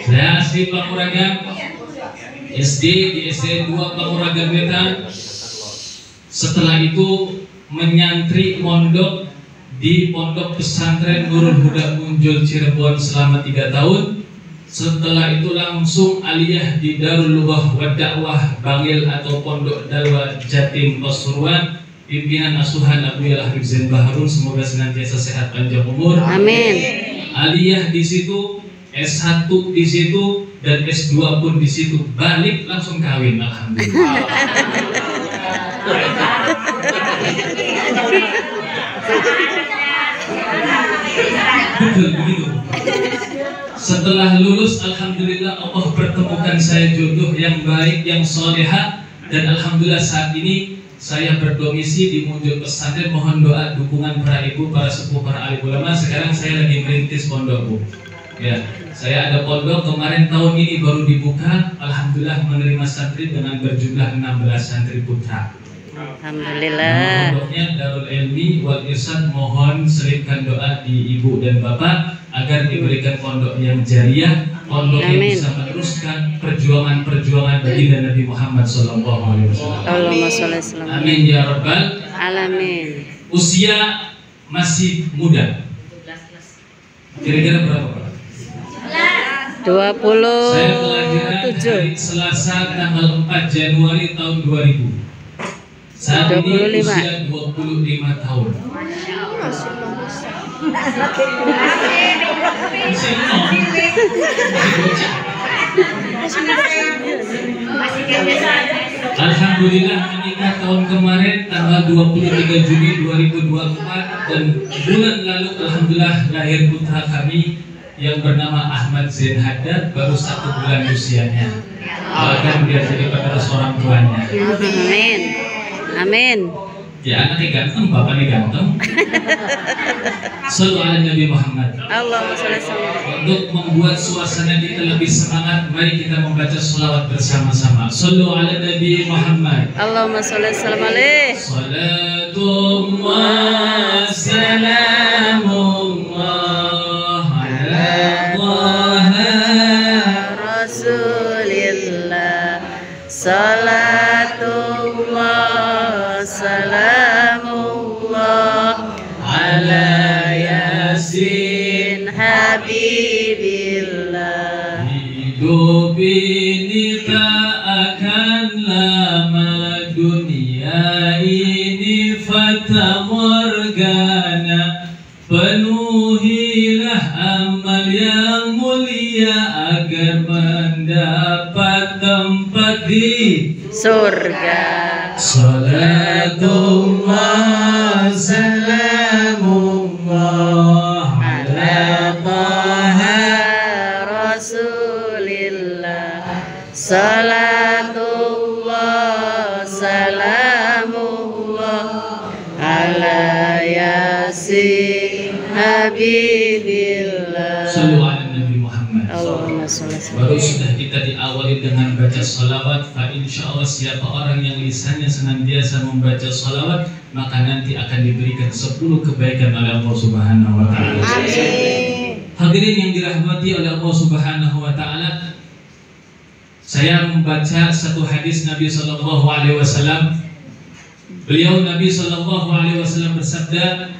Saya asli Panguragan, SD di SD 2 Panguragan Wetan. Setelah itu menyantri mondok di Pondok Pesantren Nurul Huda Munjul Cirebon selama 3 tahun. Setelah itu langsung aliyah di Darul Lughah wa Dakwah Bangil atau Pondok Dalwa Jatim Pasuruan, pimpinan asuhan Abu Yahya Zain Baharun, semoga senantiasa sehat panjang umur. Amin. Aliyah di situ, S1 di situ, dan S2 pun di situ. Balik langsung kawin, alhamdulillah. Betul begitu. Setelah lulus, alhamdulillah Allah pertemukan saya jodoh yang baik, yang soleha, dan alhamdulillah saat ini saya berdomisili di Munjul Pesantren. Mohon doa dukungan para ibu, para sepuh, para alim ulama. Sekarang saya lagi merintis pondok, Bu. Ya, saya ada pondok kemarin tahun ini baru dibuka. Alhamdulillah menerima santri dengan berjumlah 16 santri putra. Alhamdulillah. Pondoknya Darul Ilmi wal Irsyad. Mohon selipkan doa di ibu dan bapak agar diberikan pondok yang jariah, pondok yang bisa meneruskan perjuangan-perjuangan baginda Nabi Muhammad SAW. Allahumma sholli wa sallim. Amin ya rabbal alamin. Usia masih muda. Kira-kira berapa, Pak? 27. Saya kelahiran hari Selasa tanggal 4 Januari tahun 2000. Saat ini usia 25 tahun. Alhamdulillah menikah tahun kemarin tanggal 23 Juni 2024, dan bulan lalu alhamdulillah lahir putra kami yang bernama Ahmad Zain Haddad, baru 1 bulan usianya. Bahkan dia jadi penerus orang tuanya. Amin. Amin. Ya, anaknya ganteng, bapaknya ganteng. Shallallahu ala Nabi Muhammad. Allahumma sholli wa sallim. Untuk membuat suasana kita lebih semangat, mari kita membaca sholawat bersama-sama. Shallallahu ala Nabi Muhammad. Allahumma sholli wa sallim alaih. Salatullah salamullah ala Taha Rasulillah. Salatullah salamullah ala Yasin Habibillah. Hidup ini tak akan lama, dunia ini fata morgana. Penuhilah amal yang mulia agar mendapat tempat di surga. Salatullah salamullah ala Taha Rasulillah. Salatullah salamullah ala Yasin Habibillah. Sallu ala Nabi Muhammad. Allahumma sholli wa Baru sallim. sudah kita diawali dengan baca salawat. Fa insya Allah siapa orang yang lisannya senantiasa membaca salawat, maka nanti akan diberikan 10 kebaikan oleh Allah Subhanahu wa Ta'ala. Amin. Hadirin yang dirahmati oleh Allah Subhanahu wa Ta'ala, saya membaca satu hadis Nabi Sallallahu Alaihi Wasallam. Beliau Nabi Sallallahu Alaihi Wasallam bersabda,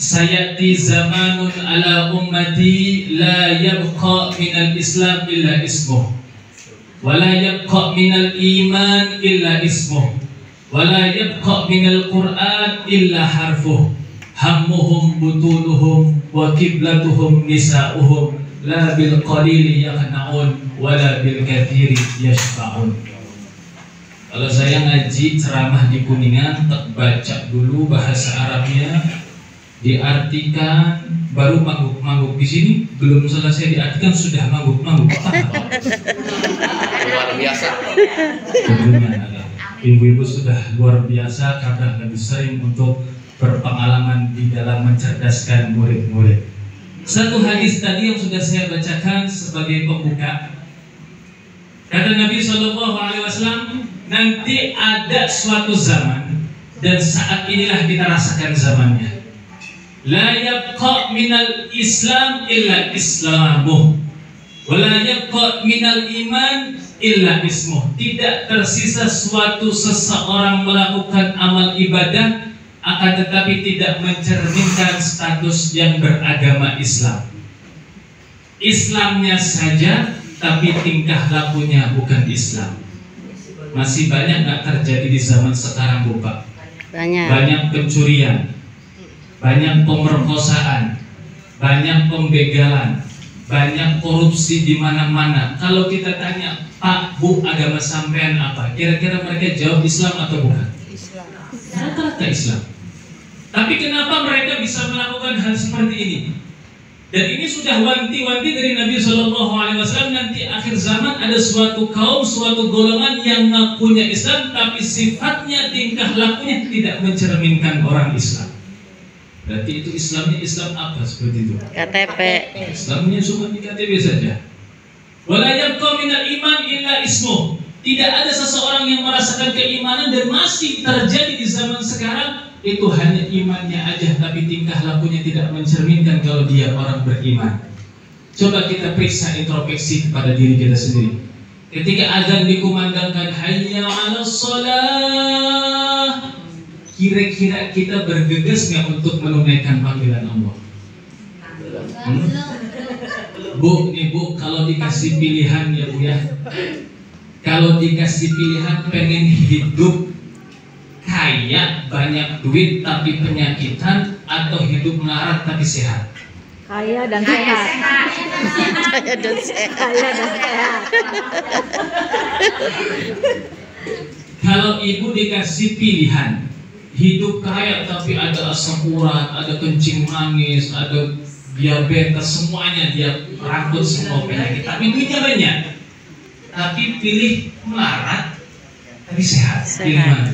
sayati zamanun ala ummati la yabqa minal Islam illa ismuh, wa la yabqa minal iman illa ismuh, wa la yabqa minal Qur'an illa harfuh, hammuhum butunuhum wa kiblatuhum nisa'uhum, la bil qalili yaqna'un wa la bil kathiri yashfa'un. Kalau saya ngaji ceramah di Kuningan, tak baca dulu bahasa Arabnya, diartikan, baru mangguk-mangguk. Di sini belum selesai diartikan sudah mangguk-mangguk. Luar biasa. Ibu-ibu sudah luar biasa karena lebih sering untuk berpengalaman di dalam mencerdaskan murid-murid. Satu hadis tadi yang sudah saya bacakan sebagai pembuka, kata Nabi SAW, nanti ada suatu zaman dan saat inilah kita rasakan zamannya. La yabqa minal Islam illa islamuh, wa la yabqa minal iman illa ismuh. Tidak tersisa suatu seseorang melakukan amal ibadah akan tetapi tidak mencerminkan status yang beragama Islam. Islamnya saja tapi tingkah lakunya bukan Islam. Masih banyak nggak terjadi di zaman sekarang, Bu Pak? Banyak pencurian, banyak pemerkosaan, banyak pembegalan, banyak korupsi di mana-mana. Kalau kita tanya, Pak, Bu, agama sampean apa? Kira-kira mereka jawab Islam atau bukan? Islam. Rata-rata Islam. Tapi kenapa mereka bisa melakukan hal seperti ini? Dan ini sudah wanti-wanti dari Nabi SAW. Nanti akhir zaman ada suatu kaum, suatu golongan yang ngakunya Islam, tapi sifatnya, tingkah lakunya tidak mencerminkan orang Islam. Berarti itu Islamnya Islam apa seperti itu? KTP. Islamnya cuma di KTP saja. Wala yabqa minal iman illa ismuh. Tidak ada seseorang yang merasakan keimanan dan masih terjadi di zaman sekarang. Itu hanya imannya aja, tapi tingkah lakunya tidak mencerminkan kalau dia orang beriman. Coba kita periksa introspeksi kepada diri kita sendiri. Ketika azan dikumandangkan hayya 'alas shalah, kira-kira kita bergegas nggak untuk menunaikan panggilan Allah? Bu, nih Bu, kalau dikasih pilihan ya Bu ya, kalau dikasih pilihan pengen hidup kaya, banyak duit tapi penyakitan, atau hidup melarat tapi sehat? Kaya dan sehat. Kaya dan sehat. Kaya dan sehat. Kalau ibu dikasih pilihan hidup kaya tapi ada asam urat, ada kencing manis, ada diabetes, semuanya dia rangkut semua penyakit, tapi duitnya banyak, tapi pilih melarat tapi sehat, pilih mana?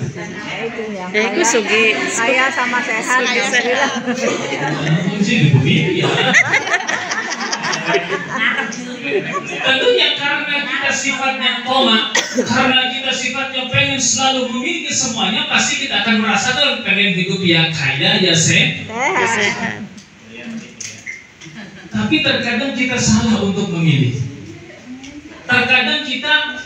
Aku sugi kaya sama sehat. Tentunya karena kita sifatnya koma, karena kita sifatnya pengen selalu memiliki semuanya, pasti kita akan merasakan pengen hidup ya kaya ya sehat. Tapi terkadang kita salah untuk memilih. Terkadang kita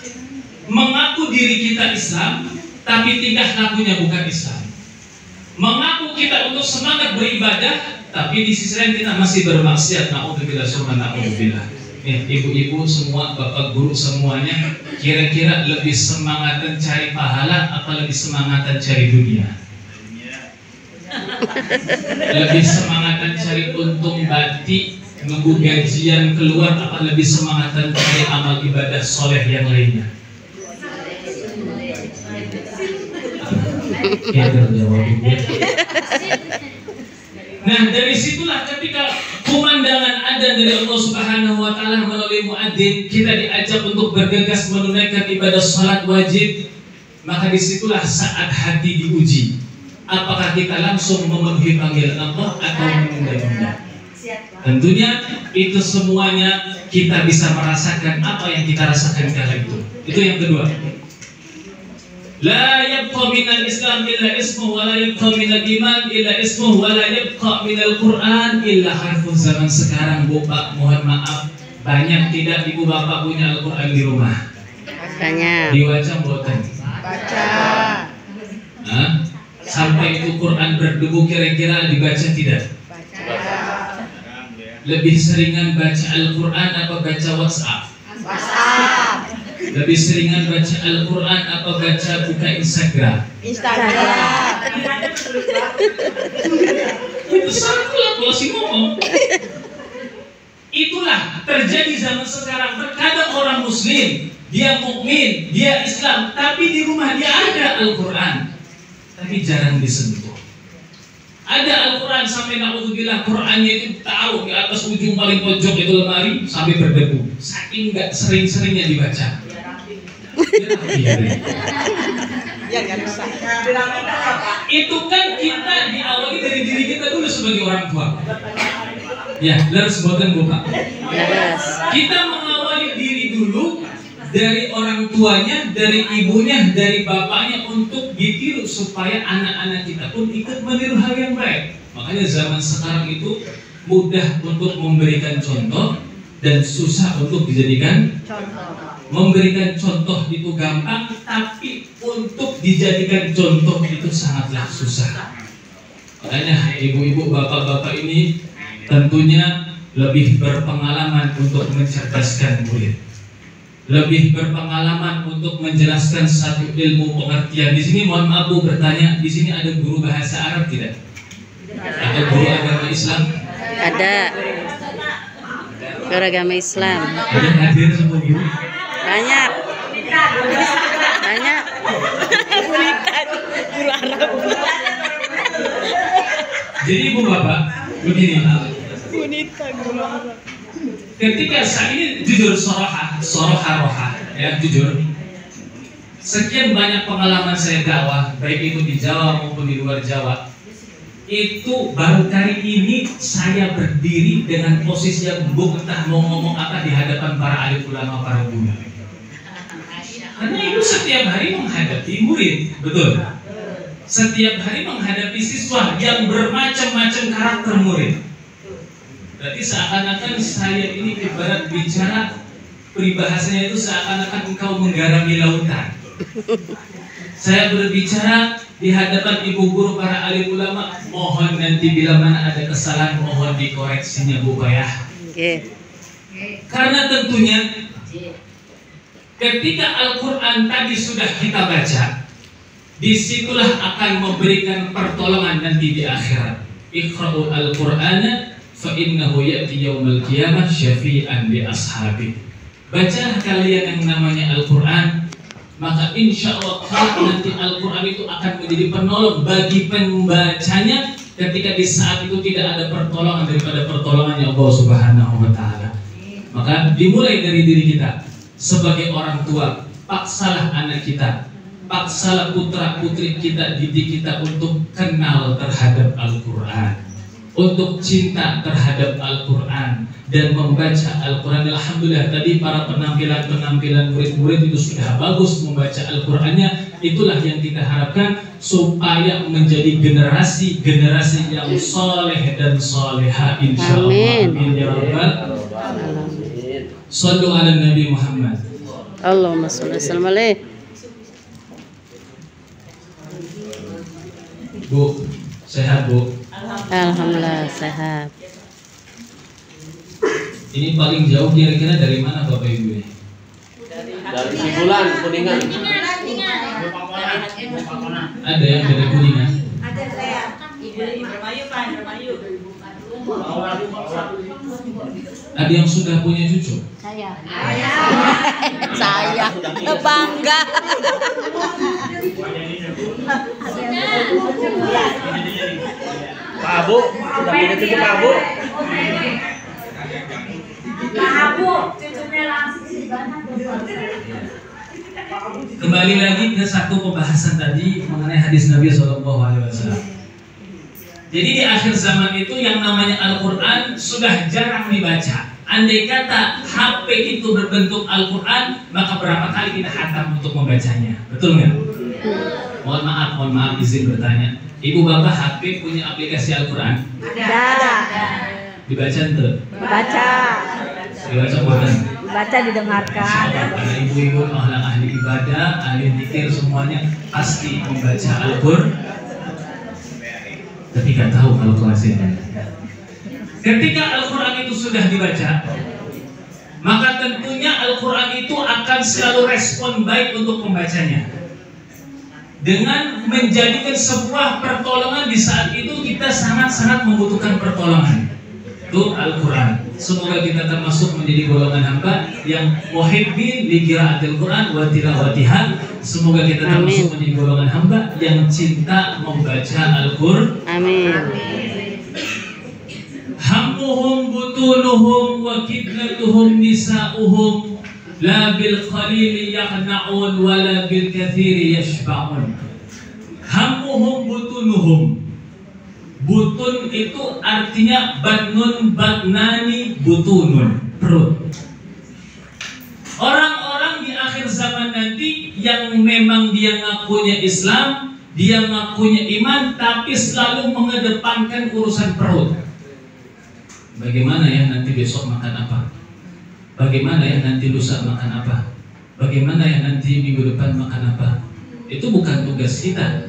mengaku diri kita Islam, tapi tingkah lakunya bukan Islam. Mengaku kita untuk semangat beribadah, tapi di sisi lain kita masih bermaksiat. Na'udzubillah summa na'udzubillah. Ibu-ibu semua, bapak guru semuanya, kira-kira lebih semangatan cari pahala apa lebih semangatan cari dunia? Lebih semangatan cari untung batik, nunggu gajian keluar, apa lebih semangatan cari amal ibadah soleh yang lainnya? Ya, terjawab. Nah, dari situlah ketika pemandangan ada dari Allah Subhanahu wa Ta'ala melalui muadzin, kita diajak untuk bergegas menunaikan ibadah salat wajib. Maka disitulah saat hati diuji. Apakah kita langsung memenuhi panggilan Allah atau menunda-nunda? Tentunya itu semuanya kita bisa merasakan apa yang kita rasakan kala itu. Itu yang kedua. La yabqa minal Islam illa ismuh, wa la yabqa minal iman illa ismuh, wa la yabqa minal Quran illa harfuz. Zaman sekarang, Bu Pak, mohon maaf, banyak tidak ibu bapak punya Al-Quran di rumah. Banyak. Dibaca boten? Baca. Hah? Sampai itu Quran berdebu kira-kira dibaca tidak? Baca. Lebih seringan baca Al-Quran apa baca WhatsApp? WhatsApp. Lebih seringan baca Al-Quran apa baca buka Instagram? Instagram. Itu salah kalau si ngomong. Itulah terjadi zaman sekarang. Terkadang orang Muslim, dia mukmin, dia Islam, tapi di rumah dia ada Al-Quran, tapi jarang disentuh. Ada Al-Quran sampai na'udzubillah Qurannya itu taruh di atas ujung paling pojok itu lemari sampai berdebu. Saking nggak sering-seringnya dibaca. Itu kan kita diawali dari diri kita dulu sebagai orang tua. Ya, harus buatan Bu Pak. Kita mengawali diri dulu dari orang tuanya, dari ibunya, dari bapaknya untuk ditiru supaya anak-anak kita pun ikut meniru hal yang baik. Makanya zaman sekarang itu mudah untuk memberikan contoh dan susah untuk dijadikan contoh. Memberikan contoh itu gampang, tapi untuk dijadikan contoh itu sangatlah susah. Makanya ibu-ibu, bapak-bapak ini tentunya lebih berpengalaman untuk mencerdaskan murid, lebih berpengalaman untuk menjelaskan satu ilmu pengertian. Di sini mohon maaf Bu bertanya, di sini ada guru bahasa Arab tidak? Atau guru agama Islam? Ada. Guru agama Islam. Ada hadir semua guru? Banyak. Banyak. Guru Arab. Jadi ibu bapak begini. Wanita guru Arab. Ketika saya ini jujur roha, ya jujur. Sekian banyak pengalaman saya dakwah, baik itu di Jawa maupun di luar Jawa. Itu baru kali ini saya berdiri dengan posisi yang entah mau ngomong apa di hadapan para alim ulama, para guru. Karena itu setiap hari menghadapi murid, betul. Setiap hari menghadapi siswa yang bermacam-macam karakter murid. Berarti seakan-akan saya ini ibarat bicara, peribahasanya itu seakan-akan engkau menggarami lautan. Saya berbicara di hadapan ibu guru, para alim ulama, mohon nanti bila mana ada kesalahan mohon dikoreksinya Bu Bayah. Karena tentunya ketika Al-Quran tadi sudah kita baca, disitulah akan memberikan pertolongan nanti di akhirat. Iqra'ul Al-Qur'ana fa innahu ya'ti yaumal qiyamah syafi'an li ashabi. Bacalah kalian yang namanya Al-Quran, maka insya Allah nanti Al-Quran itu akan menjadi penolong bagi pembacanya ketika di saat itu tidak ada pertolongan daripada pertolongannya Allah Subhanahu wa Ta'ala. Maka dimulai dari diri kita sebagai orang tua, paksalah anak kita, paksalah putra putri kita, didik kita untuk kenal terhadap Al-Quran, untuk cinta terhadap Al-Quran dan membaca Al-Quran. Alhamdulillah tadi para penampilan murid-murid itu sudah bagus membaca Al-Qurannya. Itulah yang kita harapkan supaya menjadi generasi yang soleh dan soleha insyaallah. Amin ya rabbal alamin. Sallu ala Nabi Muhammad. Allahumma sholli alaihi. Bu, sehat Bu? Alhamdulillah sehat. Ini paling jauh kira-kira dari mana Bapak Ibu ini? Dari Sibulan, Kuningan. Ada yang dari Kuningan? Ada saya. Ibu Indramayu Pak, Indramayu. Ada yang sudah punya cucu? Saya. Saya bangga. Pak Abu, sudah punya cucu Pak Abu? Pak Abu, cucunya langsung di mana? Kembali lagi ke satu pembahasan tadi mengenai hadis Nabi SAW. Jadi di akhir zaman itu yang namanya Al-Quran sudah jarang dibaca. Andai kata HP itu berbentuk Al-Quran, maka berapa kali kita khatam untuk membacanya? Betul nggak? Mohon maaf izin bertanya. Ibu bapak HP punya aplikasi Al-Quran? Ada. Dibaca tuh? Dibaca. Dibaca bukan? Dibaca didengarkan. Karena ibu-ibu ahli ibadah, ahli zikir semuanya pasti membaca Al-Quran. Tapi nggak tahu kalau kelasnya. Ketika Al-Quran itu sudah dibaca, maka tentunya Al-Quran itu akan selalu respon baik untuk pembacanya, dengan menjadikan sebuah pertolongan di saat itu kita sangat-sangat membutuhkan pertolongan. Itu Al-Quran. Semoga kita termasuk menjadi golongan hamba yang muhibbin li qiraatil Quran wa tilawatiha. Semoga kita termasuk menjadi golongan hamba yang cinta membaca Al-Quran. Amin. Hammuhum butunuhum wa kibnatuhum nisa'uhum la bil qalili yaqna'un wa la bil kathiri yashba'un. Hammuhum butunuhum. Butun itu artinya batnun, batnani, butunun, perut. Orang-orang di akhir zaman nanti yang memang dia ngakunya Islam, dia ngakunya iman tapi selalu mengedepankan urusan perut. Bagaimana ya nanti besok makan apa? Bagaimana ya nanti lusa makan apa? Bagaimana ya nanti minggu depan makan apa? Itu bukan tugas kita.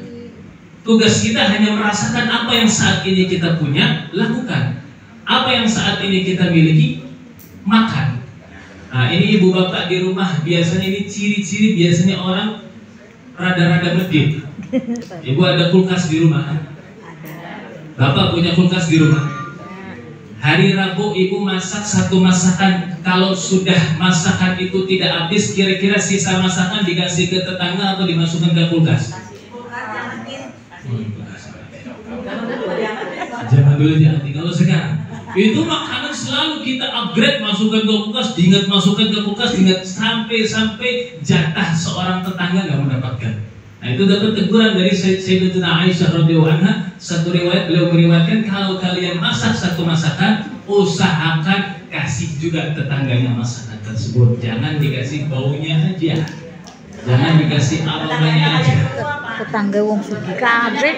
Tugas kita hanya merasakan apa yang saat ini kita punya, lakukan. Apa yang saat ini kita miliki, makan. Nah, ini ibu bapak di rumah, biasanya ini ciri-ciri biasanya orang rada-rada medit. Ibu ada kulkas di rumah? Bapak punya kulkas di rumah? Hari Rabu ibu masak satu masakan. Kalau sudah masakan itu tidak habis, kira-kira sisa masakan dikasih ke tetangga atau dimasukkan ke kulkas? Jangan dulu jangan. Kalau sekarang itu makanan selalu kita upgrade, masukkan ke kulkas, diingat masukkan ke kulkas, diingat sampai jatah seorang tetangga nggak mendapatkan. Nah itu dapat teguran dari Sayyidatuna Aisyah radhiyallahu anha. Satu riwayat beliau meriwayatkan, kalau kalian masak satu masakan, usahakan kasih juga tetangganya masakan tersebut. Jangan dikasih baunya aja, jangan dikasih aromanya aja. Tetangga wong sugih kabeh.